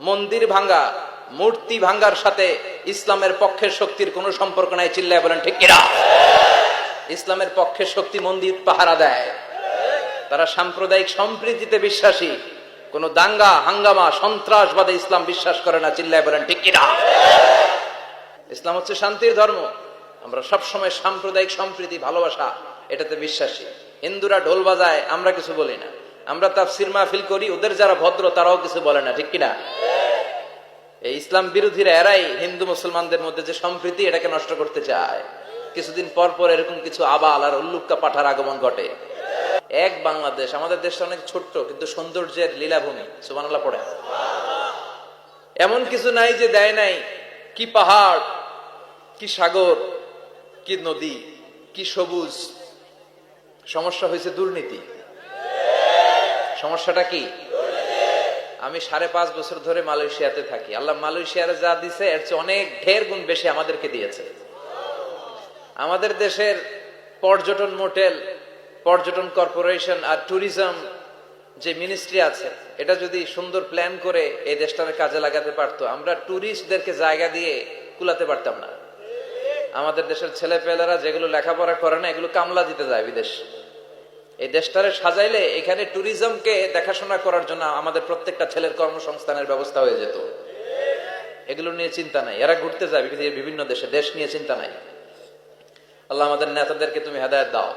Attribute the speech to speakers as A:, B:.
A: মন্দির ভাঙ্গা, মূর্তি ভাঙ্গার সাথে ইসলামের পক্ষের শক্তির কোনো সম্পর্ক নাই। চিল্লায় বলেন ঠিক কিনা? ইসলামের পক্ষের শক্তি মন্দির পাহারা দেয়। তারা সাম্প্রদায়িক সম্প্রীতিতে বিশ্বাসী, কোন দাঙ্গা হাঙ্গামা সন্ত্রাসবাদে ইসলাম বিশ্বাস করে না। চিল্লায় বলেন ঠিক কিনা? ইসলাম হচ্ছে শান্তির ধর্ম। আমরা সবসময় সাম্প্রদায়িক সম্প্রীতি, ভালোবাসা এটাতে বিশ্বাসী। হিন্দুরা ঢোল বাজায়, আমরা কিছু বলি না। আমরা তাফসীর মাহফিল করি, ওদের যারা ভদ্র তারাও কিছু বলে না। ঠিক কিনা? এই ইসলাম বিরোধীরা এরাই হিন্দু মুসলমানদের মধ্যে যে সম্প্রীতি এটাকে নষ্ট করতে চায়। কিছুদিন পর পর এরকম কিছু আবাল আর উল্লুক্কা পাঠার আগমন ঘটে। এক বাংলাদেশ, আমাদের দেশটা অনেক ছোট্ট কিন্তু সৌন্দর্যের লীলাভূমি। সুবহানাল্লাহ পড়ে। এমন কিছু নাই যে দেয় নাই। কি পাহাড়, কি সাগর, কি নদী, কি সবুজ। সমস্যা হয়েছে দুর্নীতি। সমস্যাটা কি? আমি 5.5 বছর ধরে মালয়েশিয়াতে থাকি। আল্লাহ মালয়েশিয়ার যা দিছে এর চেয়ে অনেক ঢের গুণ বেশি আমাদেরকে দিয়েছে। আমাদের দেশের পর্যটন মোটেল, পর্যটন কর্পোরেশন আর ট্যুরিজম যে মিনিস্ট্রি আছে, এটা যদি সুন্দর প্ল্যান করে এই দেশটাকে কাজে লাগাতে পারতো, আমরা ট্যুরিস্টদেরকে জায়গা দিয়ে কুলাতে পারতাম না। আমাদের দেশের ছেলে পেলেরা যেগুলো লেখাপড়া করে না, এগুলো কামলা দিতে যায় বিদেশ। এই দেশটারে সাজাইলে এখানে ট্যুরিজমকে দেখাশোনা করার জন্য আমাদের প্রত্যেকটা ছেলের কর্মসংস্থানের ব্যবস্থা হয়ে যেত। এগুলো নিয়ে চিন্তা নাই। এরা ঘুরতে যায় বিভিন্ন দেশে, দেশ নিয়ে চিন্তা নাই। আল্লাহ আমাদের নেতাদেরকে তুমি হেদায়েত দাও।